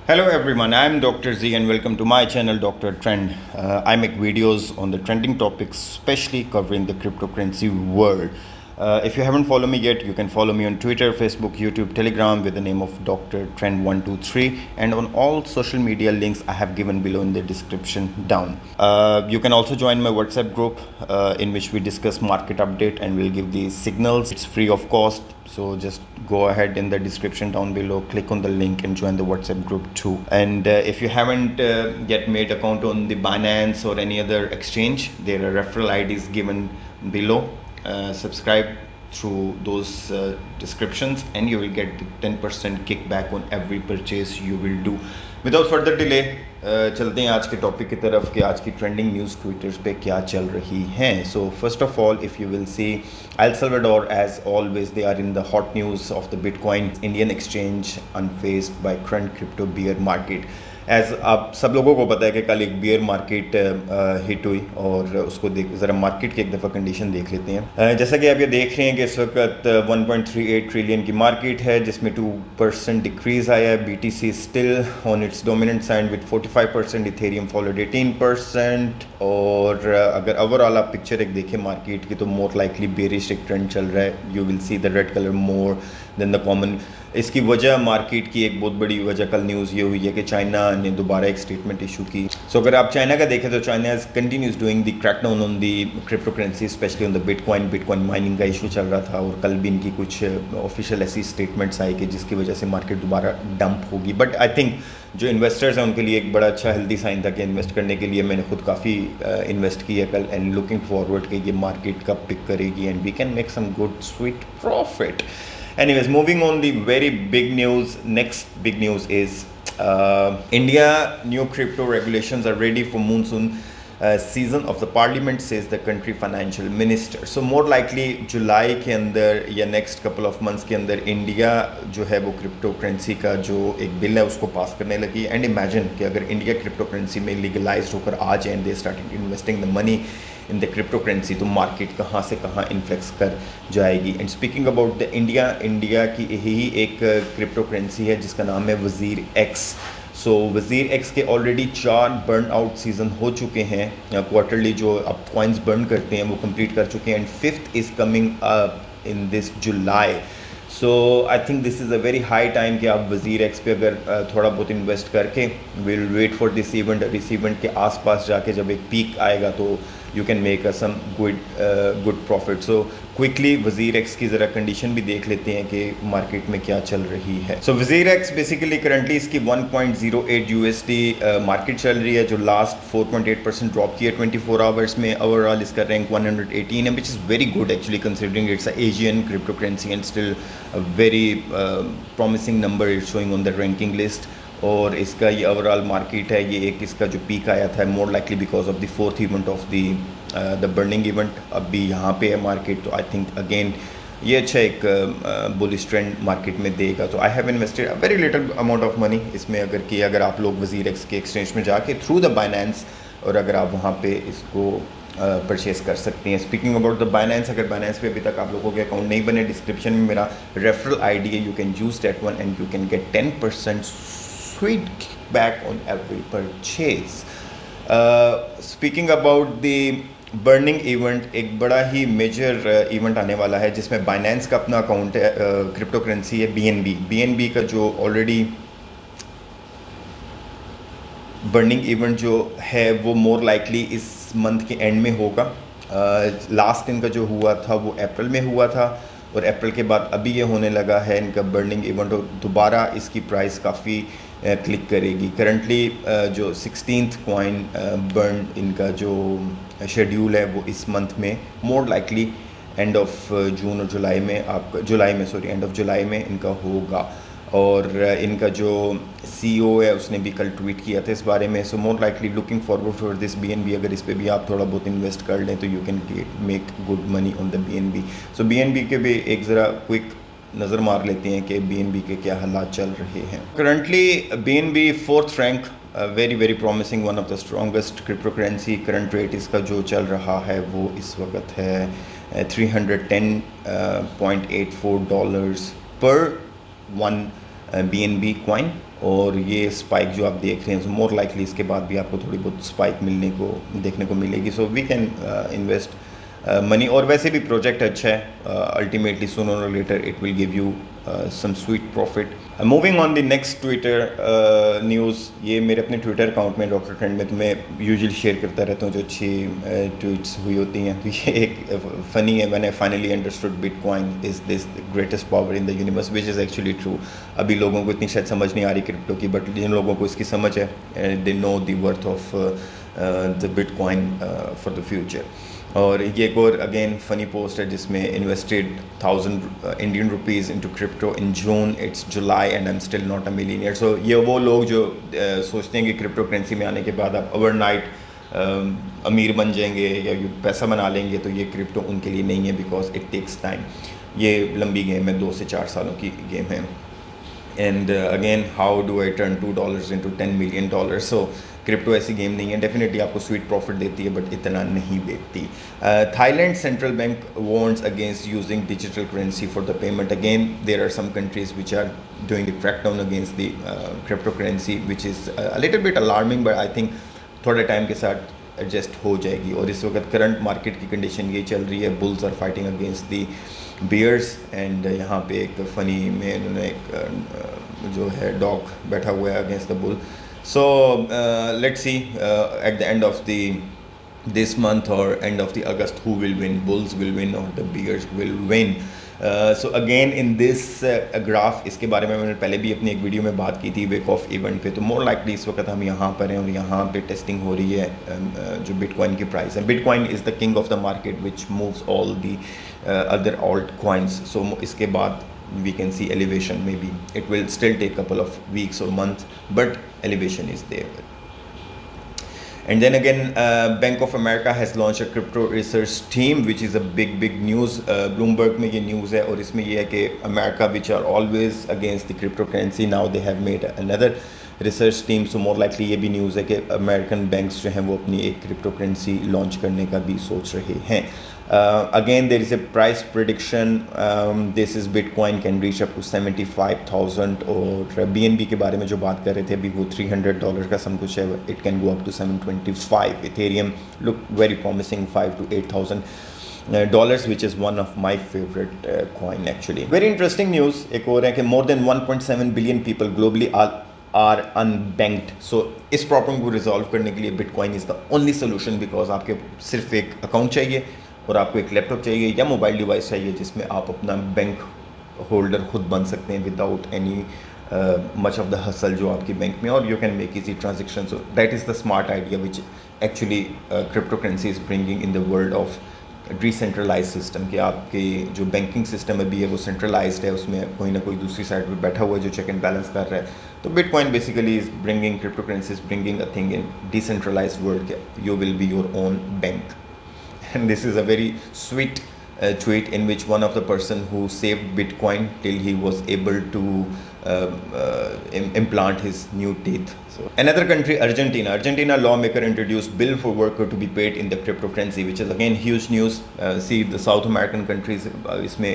Hello everyone, I am Dr. Z and welcome to my channel Dr. Trend. I make videos on the trending topics, especially covering the cryptocurrency world. If you haven't followed me yet, you can follow me on Twitter, Facebook, YouTube, Telegram with the name of Dr. Trend 123, and on all social media links I have given below in the description down. You can also join my WhatsApp group in which we discuss market update and we'll give the signals. It's free of cost. So just go ahead in the description down below, click on the link and join the WhatsApp group too. And if you haven't yet made account on the Binance or any other exchange, there are referral IDs given below. Subscribe through those descriptions and you will get the 10% kickback on every purchase you will do. Without further delay, चलते हैं आज के topic की तरफ कि आज की trending news Twitters पे क्या चल रही हैं. So first of all, if you will see El Salvador as always they are in the hot news of the bitcoin Indian exchange unfazed by current crypto bear market. As आप सब लोगों को पता है कि कल एक बियर मार्केट हिट हुई और उसको देख ज़रा मार्केट की एक दफ़ा कंडीशन देख लेते हैं. जैसा कि आप ये देख रहे हैं कि इस वक्त 1.38 ट्रिलियन की मार्केट है जिसमें 2% डिक्रीज़ आया है. BTC still on it's dominant side with 45%, Ethereum followed 18%. और अगर ओवरऑल आप पिक्चर एक देखें मार्केट की तो मोर लाइकली बेरिश एक ट्रेंड चल रहा है. You will see the red colour more than the common. इसकी वजह मार्केट की एक बहुत बड़ी वजह कल न्यूज़ ये हुई है कि चाइना ने दोबारा एक स्टेटमेंट इशू की. सो अगर आप चाइना का देखें तो China is continues doing the crackdown on the crypto currency, specially on the bitcoin mining का इशू चल रहा था. और कल भी इनकी कुछ ऑफिशियल ऐसी स्टेटमेंट्स आई कि जिसकी वजह से मार्केट दोबारा डंप होगी. बट आई थिंक जो इन्वेस्टर्स हैं उनके लिए एक बड़ा अच्छा हेल्दी साइन था कि इन्वेस्ट करने के लिए मैंने खुद काफ़ी इन्वेस्ट किया कल. एंड लुकिंग फॉरवर्ड कि ये मार्केट कब पिक करेगी and we can make some good sweet profit. Anyways, moving on, the very big news, next big news is India new crypto regulations are ready for monsoon season of the parliament, says the country financial minister. So more likely जुलाई के अंदर या next couple of months के अंदर India जो है वो crypto currency का जो एक बिल है उसको पास करने लगी. एंड इमेजिन कि अगर इंडिया क्रिप्टो करेंसी में लीगलाइज होकर आ जाए and they started investing the money in the crypto currency, तो मार्केट कहाँ से कहाँ इन्फ्लेक्स कर जाएगी. And speaking about the India की यही एक क्रिप्टो करेंसी है जिसका नाम है वज़ीर एक्स. सो वज़ीर एक्स के ऑलरेडी 4 बर्न आउट सीज़न हो चुके हैं. क्वार्टरली जो आप कॉइन्स बर्न करते हैं वो कंप्लीट कर चुके हैं and 5th is coming up in this July. So I think this is a very high time कि आप वज़ीर एक्स पे अगर थोड़ा बहुत इन्वेस्ट करके will wait for this event. इस इवेंट के आसपास जाके जब एक पीक आएगा तो you can make some good profit. So quickly WazirX की ज़रा कंडीशन भी देख लेते हैं कि मार्केट में क्या चल रही है. सो वज़ीर एक्स बेसिकली करंटली इसकी 1.08 USD मार्केट चल रही है जो लास्ट 4.8% ड्रॉप की है 24 आवर्स में. ओवरऑल इसका रैंक 118 है which is very good actually considering it's Asian crypto currency and still very promising number it's showing on the ranking list. और इसका ये ओवरऑल मार्केट है, ये एक इसका जो पीक आया था more likely because of the 4th event of the burning event. अब भी यहाँ पे है मार्केट, तो आई थिंक अगेन ये अच्छा एक बुलिश ट्रेंड मार्केट में देगा. तो I have invested a very little amount of money इसमें. अगर आप लोग वज़ीर एक्स के एक्सचेंज में जाके थ्रू द बाइनेंस और अगर आप वहाँ पे इसको परचेज़ कर सकते हैं. स्पीकिंग अबाउट द बाइनेंस, अगर बाइनेंस पे अभी तक आप लोगों के अकाउंट नहीं बने, डिस्क्रिप्शन में मेरा रेफरल ID है, you can use that one and you can get 10% sweet kickback on every purchase. Speaking about the burning event, एक बड़ा ही मेजर इवेंट आने वाला है जिसमें बाइनेंस का अपना अकाउंट है, क्रिप्टो करेंसी है BNB का जो ऑलरेडी बर्निंग इवेंट जो है वो मोर लाइकली इस मंथ के एंड में होगा. लास्ट इनका जो हुआ था वो अप्रैल में हुआ था और अप्रैल के बाद अभी ये होने लगा है इनका बर्निंग इवेंट. और दोबारा इसकी प्राइस काफ़ी क्लिक करेगी. करंटली जो 16th कॉइन बर्न इनका जो शेड्यूल है वो इस मंथ में more likely end of June और एंड ऑफ जुलाई में इनका होगा. और इनका जो CEO है उसने भी कल ट्वीट किया था इस बारे में. So more likely looking forward for this BNB. अगर इस पर भी आप थोड़ा बहुत इन्वेस्ट कर लें तो you can make good money on the BNB. So BNB के भी एक ज़रा क्विक नज़र मार लेते हैं कि BNB के क्या हालात चल रहे हैं. Currently BNB 4th rank, very promising, one of the strongest crypto currency. Current rate इसका जो चल रहा है वो इस वक्त है $310.84 पर 1 BNB coin. और ये स्पाइक जो आप देख रहे हैं, मोर लाइकली इसके बाद भी आपको थोड़ी बहुत स्पाइक मिलने को देखने को मिलेगी. So we can invest money. और वैसे भी प्रोजेक्ट अच्छा है. अल्टीमेटली सूनर और later it will give you some sweet profit. Moving on the next Twitter news. ये मेरे अपने ट्विटर अकाउंट में डॉक्टर ट्रेंड में तुम्हें यूजुअली शेयर करता रहता हूँ जो अच्छी ट्वीट्स हुई होती हैं. तो ये एक फ़नी है. मैंने finally understood bitcoin is this greatest power in the universe, which is actually true. अभी लोगों को इतनी शायद समझ नहीं आ रही क्रिप्टो की, बट जिन लोगों को इसकी समझ है they know the worth of the bitcoin for the future. और ये एक और अगेन फ़नी पोस्ट है जिसमें invested 1000 Indian rupees into crypto in June. It's July and I am still not a millionaire. So ये वो लोग जो सोचते हैं कि क्रिप्टो करेंसी में आने के बाद आप ओवरनाइट अमीर बन जाएंगे या पैसा बना लेंगे, तो ये क्रिप्टो उनके लिए नहीं है, बिकॉज इट टेक्स टाइम. ये लंबी गेम है, 2 से 4 सालों की गेम है. And again how do I turn $2 into $10 million. So crypto ऐसी गेम नहीं है. डेफिनेटली आपको स्वीट प्रॉफिट देती है बट इतना नहीं देती. Thailand central bank warns against using digital currency for the payment. Again there are some countries which are doing the crackdown against the crypto currency which is a little bit alarming, but I think थोड़े time के साथ adjust हो जाएगी. और इस वक्त current market की condition ये चल रही है, bulls are fighting against the bears. And यहाँ पे एक फ़नी में इन्होंने एक जो है डॉग बैठा हुआ है against the bull. So let's see at the end of the this month or end of the August who will win, bulls will win or the bears will win. So again in this graph, इसके बारे में मैंने पहले भी अपनी एक video में बात की थी वेक ऑफ इवेंट पे. तो मोर लाइकली इस वक्त हम यहाँ पर हैं और यहाँ पे टेस्टिंग हो रही है जो बिटकॉइन की प्राइस है. Bitcoin is the king of the market which moves all the other alt coins. So इसके बाद we can see elevation. Maybe it will still take a couple of weeks or months, but elevation is there. And then again, Bank of America has launched a crypto research team, which is a big news. Bloomberg में ये news है और इसमें ये है कि America, which are always against the cryptocurrency, now they have made another research team. So more likely ये भी news है कि American banks जो हैं वो अपनी एक cryptocurrency launch करने का भी सोच रहे हैं. Again, there is a price prediction. This is Bitcoin can reach up to 75,000. और BNB के बारे में जो बात कर रहे थे अभी वो $300 का सब कुछ है. It can go up to 725. Ethereum look very promising, 5 to 8,000 dollars, which is one of my favorite coin actually. Very interesting news एक और है कि more than 1.7 billion people globally are unbanked. So इस प्रॉब्लम को resolve करने के लिए Bitcoin is the only solution, because आपके सिर्फ एक अकाउंट चाहिए और आपको एक लैपटॉप चाहिए या मोबाइल डिवाइस चाहिए जिसमें आप अपना बैंक होल्डर खुद बन सकते हैं without any much of the hassle जो आपकी बैंक में, और you can make easy transaction. So that is the smart idea which actually crypto currency is bringing in the world of decentralise system. कि आपके जो बैंकिंग सिस्टम अभी है वो सेंट्रलाइज्ड है, उसमें कोई ना कोई दूसरी साइड पे बैठा हुआ है जो चेक एंड बैलेंस कर रहा है. तो bitcoin basically is bringing, crypto currency is bringing a thing in decentralized world. You will be your own bank. And this is a very sweet tweet in which one of the person who saved Bitcoin till he was able to implant his new teeth. So another country, Argentina lawmaker introduced bill for worker to be paid in the cryptocurrency, which is again huge news. See the South American countries इसमें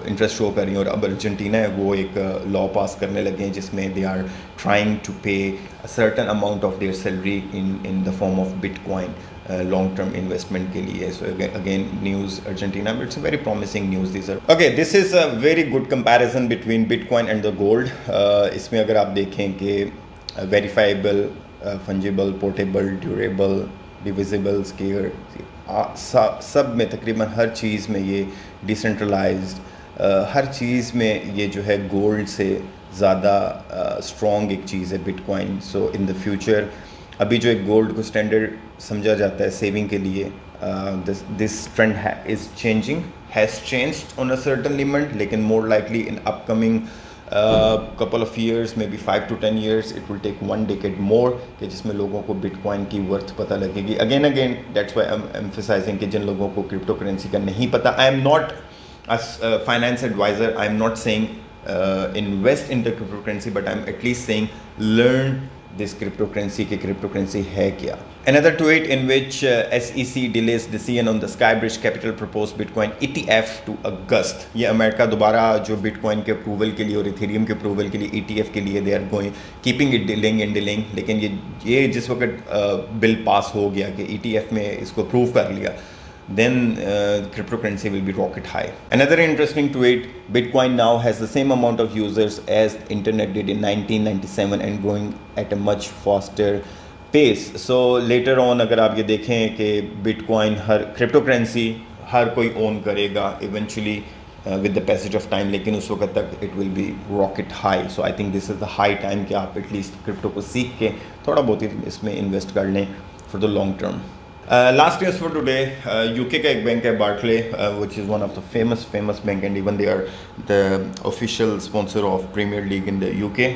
interest show कर रही हैं और अब Argentina है वो एक law pass करने लगे हैं जिसमें they are trying to pay a certain amount of their salary in the form of Bitcoin. Long term investment के लिए. So again news Argentina, but it's a very promising news. These are okay. This is a very good comparison between Bitcoin and the gold. इसमें अगर आप देखें कि verifiable, fungible, portable, durable, divisible, scarce, सब में तकरीबन हर चीज़ में ये decentralized, हर चीज़ में ये जो है गोल्ड से ज़्यादा स्ट्रॉन्ग एक चीज़ है bitcoin. So in the future अभी जो एक गोल्ड को स्टैंडर्ड समझा जाता है सेविंग के लिए, this trend is changing, has changed on a certain limit, लेकिन more likely in upcoming couple of years, maybe 5 to 10 years, it will take 1 decade more कि जिसमें लोगों को बिटकॉइन की वर्थ पता लगेगी. Again that's why I am emphasizing कि जिन लोगों को क्रिप्टो करेंसी का नहीं पता, I am not a finance adviser, I am not saying invest in the cryptocurrency, but I'm at least saying learn this cryptocurrency कि cryptocurrency है क्या. Another tweet in which SEC delays decision on the Skybridge Capital proposed Bitcoin ETF to August. ये America दोबारा जो Bitcoin के approval के लिए और Ethereum के अप्रूवल के लिए ETF के लिए they are going keeping it delaying. लेकिन ये जिस वक्त बिल पास हो गया कि ETF में इसको अप्रूव कर लिया, then cryptocurrency will be rocket high. Another interesting tweet, Bitcoin now has the same amount of users as internet did in 1997 and growing at a much faster pace. So later on अगर आप ये देखें कि Bitcoin हर cryptocurrency हर कोई own करेगा eventually with the passage of time, लेकिन उस वक्त तक it will be rocket high. So I think this is the high time कि आप at least crypto को सीख के थोड़ा बहुत ही इसमें invest कर लें for the long term. Last news for today, UK का एक बैंक है Barclay, which is one of the famous bank and even they are the official sponsor of Premier League in the UK.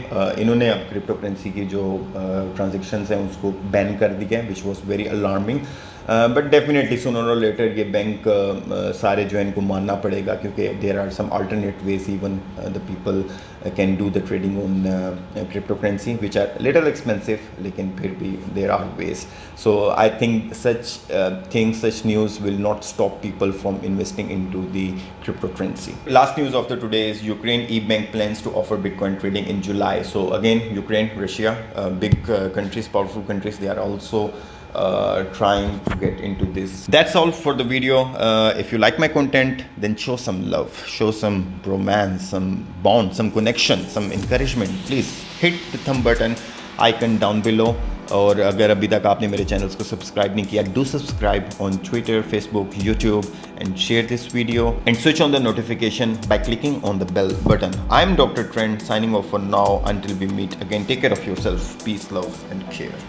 इन्होंने अब cryptocurrency की जो transactions हैं उसको ban कर दिया है, which was very alarming. But definitely sooner or later ये बैंक सारे जो है इनको मानना पड़ेगा, क्योंकि there are some alternate ways even the people can do the trading on cryptocurrency which are little expensive, लेकिन फिर भी there are ways. So I think such news will not stop people from investing into the cryptocurrency. Last news of the today is Ukraine e-bank plans to offer Bitcoin trading in July. So again, Ukraine, Russia, big countries, powerful countries, they are also trying to get into this. That's all for the video. If you like my content, then show some love, show some romance, some bond, some connection, some encouragement. Please hit the thumb button icon down below. और अगर अभी तक आपने मेरे channels को subscribe नहीं किया, do subscribe on Twitter, Facebook, YouTube and share this video and switch on the notification by clicking on the bell button. I'm Dr. Trend signing off for now until we meet again. Take care of yourself. Peace, love and care.